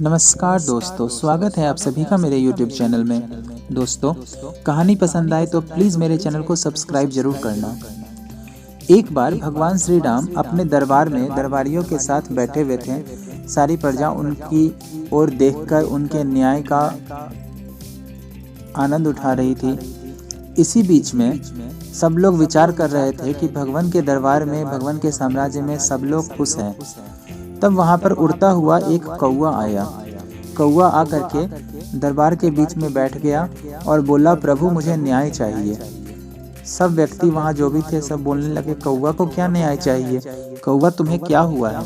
नमस्कार दोस्तों, स्वागत है आप सभी का मेरे YouTube चैनल में। दोस्तों, कहानी पसंद आए तो प्लीज़ मेरे चैनल को सब्सक्राइब जरूर करना। एक बार भगवान श्री राम अपने दरबार में दरबारियों के साथ बैठे हुए थे। सारी प्रजा उनकी ओर देखकर उनके न्याय का आनंद उठा रही थी। इसी बीच में सब लोग विचार कर रहे थे कि भगवान के दरबार में, भगवान के साम्राज्य में सब लोग खुश हैं। तब वहां पर उड़ता हुआ एक कौवा आया। कौवा आकर के दरबार के बीच में बैठ गया और बोला, प्रभु मुझे न्याय चाहिए। सब व्यक्ति वहां जो भी थे सब बोलने लगे, कौवा को क्या न्याय चाहिए? कौवा तुम्हें क्या हुआ है?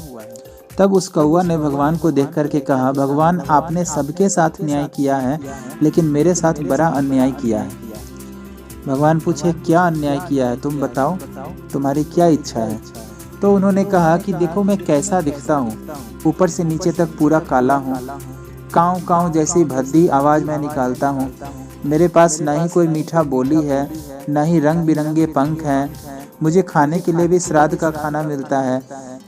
तब उस कौवा ने भगवान को देख करके कहा, भगवान आपने सबके साथ न्याय किया है, लेकिन मेरे साथ बड़ा अन्याय किया है। भगवान पूछे, क्या अन्याय किया है? तुम बताओ, तुम्हारी क्या इच्छा है? तो उन्होंने कहा कि देखो मैं कैसा दिखता हूँ, ऊपर से नीचे तक पूरा काला हूँ, काँव काँव जैसी भद्दी आवाज़ मैं निकालता हूँ। मेरे पास न ही कोई मीठा बोली है, न ही रंग बिरंगे पंख हैं। मुझे खाने के लिए भी श्राद्ध का खाना मिलता है।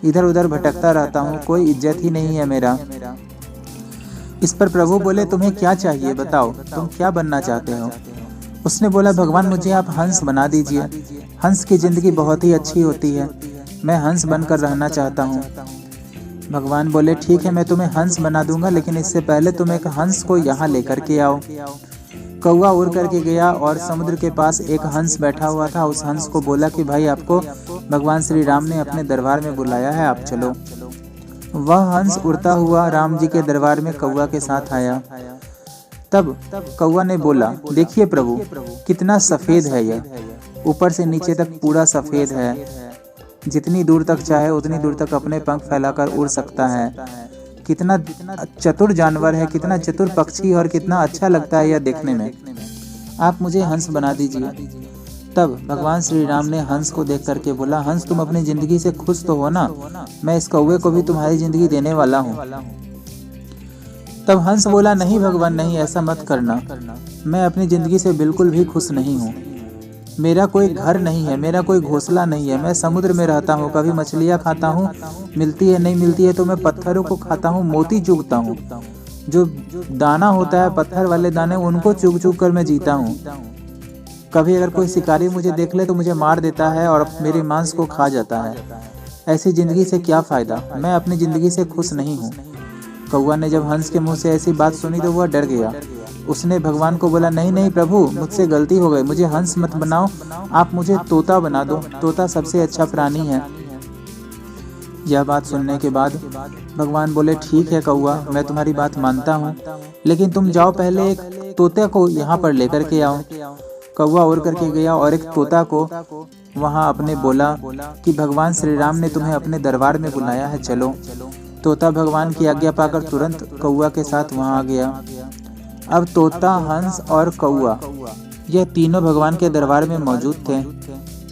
इधर उधर भटकता रहता हूँ, कोई इज्जत ही नहीं है मेरा। इस पर प्रभु बोले, तुम्हें क्या चाहिए बताओ, तुम क्या बनना चाहते हो? उसने बोला, भगवान मुझे आप हंस बना दीजिए। हंस की जिंदगी बहुत ही अच्छी होती है, मैं हंस बनकर रहना चाहता हूँ। भगवान बोले, ठीक है मैं तुम्हें हंस बना दूंगा, लेकिन इससे पहले तुम एक हंस को यहाँ लेकर के आओ। कौवा उड़ करके गया और समुद्र के पास एक हंस बैठा हुआ था। उस हंस को बोला कि भाई आपको भगवान श्री राम ने अपने दरबार में बुलाया है, आप चलो। वह हंस उड़ता हुआ राम जी के दरबार में कौवा के साथ आया। तब कौवा ने बोला, देखिए प्रभु कितना सफेद है यह, ऊपर से नीचे तक पूरा सफेद है। जितनी दूर तक चाहे उतनी दूर तक अपने पंख फैलाकर उड़ सकता है। कितना चतुर जानवर है, कितना चतुर पक्षी, और कितना अच्छा लगता है यह देखने में। आप मुझे हंस बना दीजिए। तब भगवान श्री राम ने हंस को देख करके बोला, हंस तुम अपनी जिंदगी से खुश तो हो ना? मैं इस कौवे को भी तुम्हारी जिंदगी देने वाला हूँ। तब हंस बोला, नहीं भगवान नहीं, ऐसा मत करना। मैं अपनी जिंदगी से बिल्कुल भी खुश नहीं हूँ। मेरा कोई घर नहीं है, मेरा कोई घोंसला नहीं है। मैं समुद्र में रहता हूँ, कभी मछलियाँ खाता हूँ, मिलती है नहीं मिलती है तो मैं पत्थरों को खाता हूँ, मोती चुगता हूँ। जो दाना होता है पत्थर वाले दाने, उनको चुग चुग कर मैं जीता हूँ। कभी अगर कोई शिकारी मुझे देख ले तो मुझे मार देता है और मेरे मांस को खा जाता है। ऐसी जिंदगी से क्या फायदा? मैं अपनी जिंदगी से खुश नहीं हूँ। कौवा ने जब हंस के मुंह से ऐसी बात सुनी तो वह डर गया। उसने भगवान को बोला, नहीं नहीं प्रभु, मुझसे गलती हो गई, मुझे हंस मत बनाओ, आप मुझे तोता बना दो। तोता सबसे अच्छा प्राणी है। यह बात सुनने के बाद भगवान बोले, ठीक है कौवा, मैं तुम्हारी बात मानता हूँ, लेकिन तुम जाओ पहले एक तोते को यहाँ पर लेकर के आओ। कौवा उड़ करके गया और एक तोता को वहाँ अपने बोला कि भगवान श्री राम ने तुम्हें अपने दरबार में बुलाया है, चलो। तोता भगवान की आज्ञा पाकर तुरंत कौवा के साथ वहाँ आ गया। अब तोता, हंस और कौवा, यह तीनों भगवान के दरबार में मौजूद थे।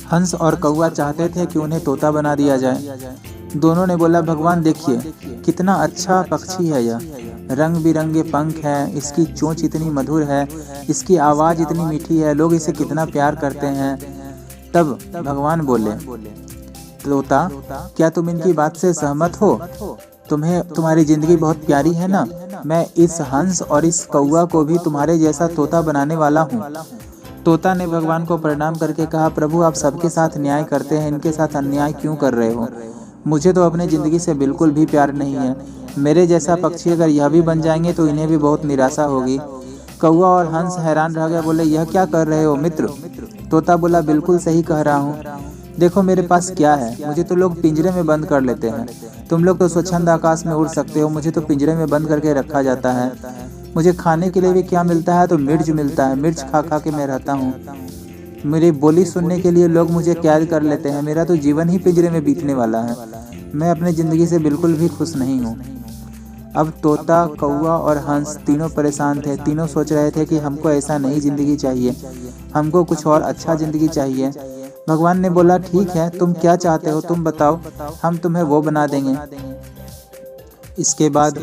हंस और कौवा चाहते थे कि उन्हें तोता बना दिया जाए। दोनों ने बोला, भगवान देखिए कितना अच्छा पक्षी है यह, रंग बिरंगे पंख हैं, इसकी चोंच इतनी मधुर है, इसकी आवाज़ इतनी मीठी है, लोग इसे कितना प्यार करते हैं। तब भगवान बोले, तोता क्या तुम इनकी बात से सहमत हो? तुम्हारी जिंदगी बहुत प्यारी है ना? मैं इस हंस और इस कौवा को भी तुम्हारे जैसा तोता बनाने वाला हूँ। तोता ने भगवान को प्रणाम करके कहा, प्रभु आप सबके साथ न्याय करते हैं, इनके साथ अन्याय क्यों कर रहे हो? मुझे तो अपनी जिंदगी से बिल्कुल भी प्यार नहीं है। मेरे जैसा पक्षी अगर यह भी बन जाएंगे तो इन्हें भी बहुत निराशा होगी। कौवा और हंस हैरान रह गए, बोले, यह क्या कर रहे हो मित्र? तोता बोला, बिल्कुल सही कह रहा हूँ। देखो मेरे पास क्या है, मुझे तो लोग पिंजरे में बंद कर लेते हैं। तुम लोग तो स्वच्छंद आकाश में उड़ सकते हो, मुझे तो पिंजरे में बंद करके रखा जाता है। मुझे खाने के लिए भी क्या मिलता है? तो मिर्च मिलता है, मिर्च खा खा के मैं रहता हूँ। मेरी बोली सुनने के लिए लोग मुझे कैद कर लेते हैं। मेरा तो जीवन ही पिंजरे में बीतने वाला है। मैं अपनी ज़िंदगी से बिल्कुल भी खुश नहीं हूँ। अब तोता, कौवा और हंस तीनों परेशान थे। तीनों सोच रहे थे कि हमको ऐसा नहीं ज़िंदगी चाहिए, हमको कुछ और अच्छा ज़िंदगी चाहिए। भगवान ने बोला, ठीक है तुम क्या चाहते हो तुम बताओ, हम तुम्हें वो बना देंगे। इसके बाद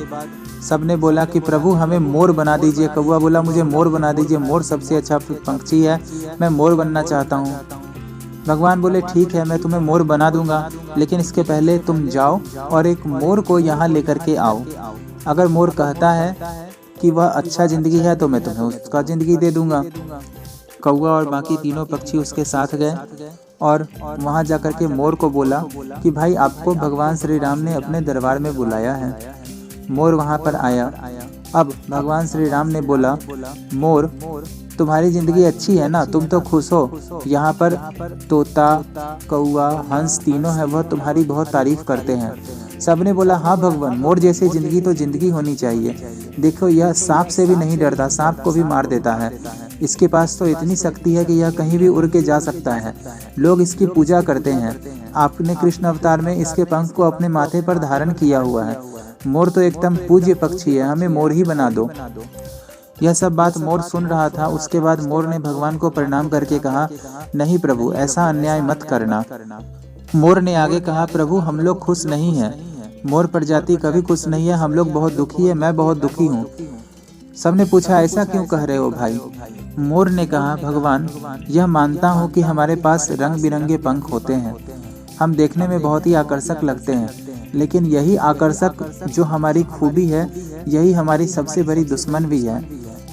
सबने बोला कि प्रभु हमें मोर बना दीजिए। कौवा बोला, मुझे मोर बना दीजिए, मोर सबसे अच्छा पक्षी है, मैं मोर बनना चाहता हूँ। भगवान बोले, ठीक है मैं तुम्हें मोर बना दूंगा, लेकिन इसके पहले तुम जाओ और एक मोर को यहाँ लेकर के आओ। अगर मोर कहता है कि वह अच्छा जिंदगी है तो मैं तुम्हें उसका जिंदगी दे दूंगा। कौवा और बाकी तीनों पक्षी उसके साथ गए और वहां जाकर के मोर को बोला कि भाई आपको भगवान श्री राम ने अपने दरबार में बुलाया है। मोर वहां पर आया। अब भगवान श्री राम ने बोला, मोर तुम्हारी जिंदगी अच्छी है ना, तुम तो खुश हो। यहाँ पर तोता, कौवा, हंस तीनों है वह तुम्हारी बहुत तारीफ करते हैं। सबने बोला, हाँ भगवान, मोर जैसी जिंदगी तो जिंदगी होनी चाहिए। देखो यह सांप से भी नहीं डरता, सांप को भी मार देता है। इसके पास तो इतनी शक्ति है कि यह कहीं भी उड़ के जा सकता है। लोग इसकी पूजा करते हैं। आपने कृष्ण अवतार में इसके पंख को अपने माथे पर धारण किया हुआ है। मोर तो एकदम पूज्य पक्षी है, हमें मोर ही बना दो। यह सब बात मोर सुन रहा था। उसके बाद मोर ने भगवान को प्रणाम करके कहा, नहीं प्रभु, ऐसा अन्याय मत करना। मोर ने आगे कहा, प्रभु हम लोग खुश नहीं हैं, मोर प्रजाति कभी खुश नहीं है, हम लोग बहुत दुखी है, मैं बहुत दुखी हूँ। सबने पूछा, ऐसा क्यों कह रहे हो भाई? मोर ने कहा, भगवान यह मानता हूँ कि हमारे पास रंग बिरंगे पंख होते हैं, हम देखने में बहुत ही आकर्षक लगते हैं, लेकिन यही आकर्षक जो हमारी खूबी है, यही हमारी सबसे बड़ी दुश्मन भी है।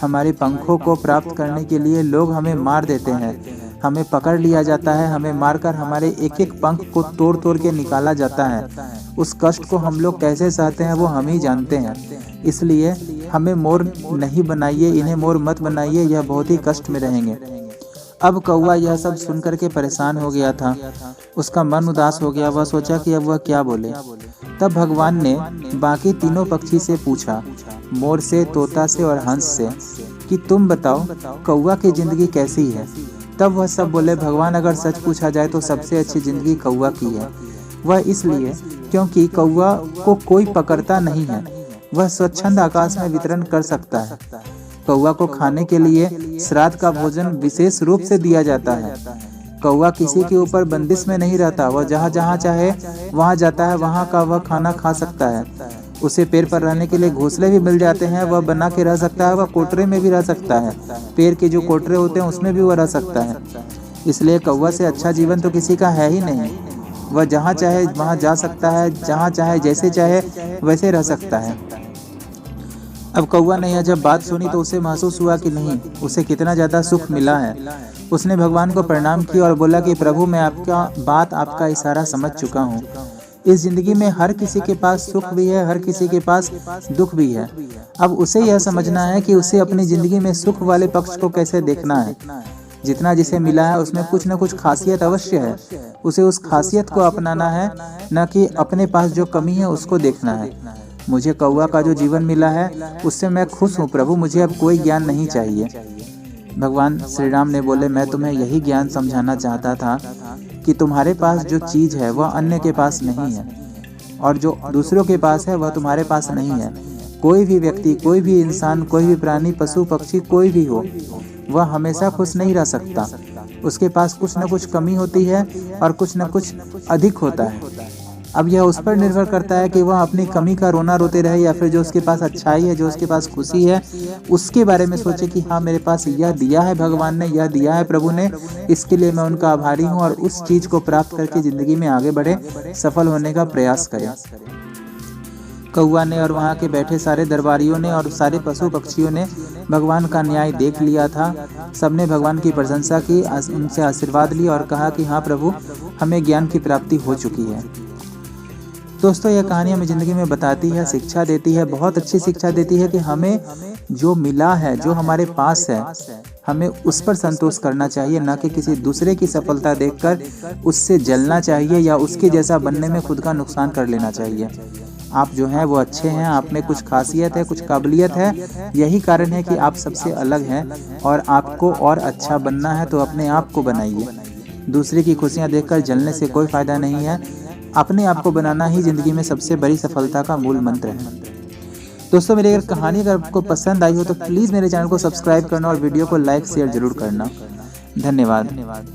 हमारे पंखों को प्राप्त करने के लिए लोग हमें मार देते हैं, हमें पकड़ लिया जाता है, हमें मारकर हमारे एक एक पंख को तोड़ तोड़ के निकाला जाता है। उस कष्ट को हम लोग कैसे सहते हैं वो हम ही जानते हैं। इसलिए हमें मोर नहीं बनाइए, इन्हें मोर मत बनाइए, यह बहुत ही कष्ट में रहेंगे। अब कौवा यह सब सुनकर के परेशान हो गया था, उसका मन उदास हो गया। वह सोचा कि अब वह क्या बोले। तब भगवान ने बाकी तीनों पक्षी से पूछा, मोर से, तोता से और हंस से, कि तुम बताओ कौवा की जिंदगी कैसी है। तब वह सब बोले, भगवान अगर सच पूछा जाए तो सबसे अच्छी जिंदगी कौवा की है। वह इसलिए क्योंकि कौवा को कोई पकड़ता नहीं है, वह स्वच्छंद आकाश में वितरण कर सकता है। कौवा को खाने के लिए श्राद्ध का भोजन विशेष रूप से दिया जाता है। कौवा किसी के ऊपर बंदिश में नहीं रहता, वह जहाँ जहाँ चाहे वहाँ जाता है, वहाँ का वह खाना खा सकता है। उसे पेड़ पर रहने के लिए घोंसले भी मिल जाते हैं, वह बना के रह सकता है, वह कोटरे में भी रह सकता है, पेड़ के जो कोटरे होते हैं उसमें भी वह रह सकता है। इसलिए कौवा से अच्छा जीवन तो किसी का है ही नहीं। वह जहाँ चाहे वहाँ जा सकता है, जहाँ चाहे जैसे चाहे वैसे रह सकता है। अब कौवा ने यह जब बात सुनी तो उसे महसूस हुआ कि नहीं, उसे कितना ज़्यादा सुख मिला है। उसने भगवान को प्रणाम किया और बोला कि प्रभु मैं आपका इशारा समझ चुका हूँ। इस जिंदगी में हर किसी के पास सुख भी है, हर किसी के पास दुख भी है। अब उसे यह समझना है कि उसे अपनी जिंदगी में सुख वाले पक्ष को कैसे देखना है। जितना जिसे मिला है उसमें कुछ न कुछ खासियत अवश्य है, उसे उस खासियत को अपनाना है, न कि अपने पास जो कमी है उसको देखना है। मुझे कौवा का जो जीवन मिला है उससे मैं खुश हूँ प्रभु, मुझे अब कोई ज्ञान नहीं चाहिए। भगवान श्री राम ने बोले, मैं तुम्हें यही ज्ञान समझाना चाहता था कि तुम्हारे पास जो चीज़ है वह अन्य के पास नहीं है, और जो दूसरों के पास है वह तुम्हारे पास नहीं है। कोई भी व्यक्ति, कोई भी इंसान, कोई भी प्राणी, पशु पक्षी, कोई भी हो, वह हमेशा खुश नहीं रह सकता। उसके पास कुछ न कुछ कमी होती है और कुछ न कुछ अधिक होता है। अब यह उस पर निर्भर करता है कि वह अपनी कमी का रोना रोते रहे या फिर जो उसके पास अच्छाई है, जो उसके पास खुशी है, उसके बारे में सोचे कि हाँ मेरे पास यह दिया है भगवान ने, यह दिया है प्रभु ने, इसके लिए मैं उनका आभारी हूँ, और उस चीज़ को प्राप्त करके ज़िंदगी में आगे बढ़े, सफल होने का प्रयास करें। कौवा ने और वहाँ के बैठे सारे दरबारियों ने और सारे पशु पक्षियों ने भगवान का न्याय देख लिया था। सबने भगवान की प्रशंसा की, उनसे आशीर्वाद लिया और कहा कि हाँ प्रभु, हमें ज्ञान की प्राप्ति हो चुकी है। दोस्तों, यह कहानी हमें ज़िंदगी में बताती है, शिक्षा देती है, बहुत अच्छी शिक्षा देती है कि हमें जो मिला है, जो हमारे पास है, हमें उस पर संतोष करना चाहिए, ना कि किसी दूसरे की सफलता देखकर उससे जलना चाहिए या उसके जैसा बनने में खुद का नुकसान कर लेना चाहिए। आप जो हैं वो अच्छे हैं, आप में कुछ खासियत है, कुछ काबिलियत है, यही कारण है कि आप सबसे अलग हैं, और आपको और अच्छा बनना है तो अपने आप को बनाइए। दूसरे की खुशियाँ देखकर जलने से कोई फ़ायदा नहीं है। अपने आप को बनाना ही ज़िंदगी में सबसे बड़ी सफलता का मूल मंत्र है। दोस्तों, मेरी अगर कहानी अगर आपको पसंद आई हो तो प्लीज़ मेरे चैनल को सब्सक्राइब करना और वीडियो को लाइक शेयर जरूर करना। धन्यवाद।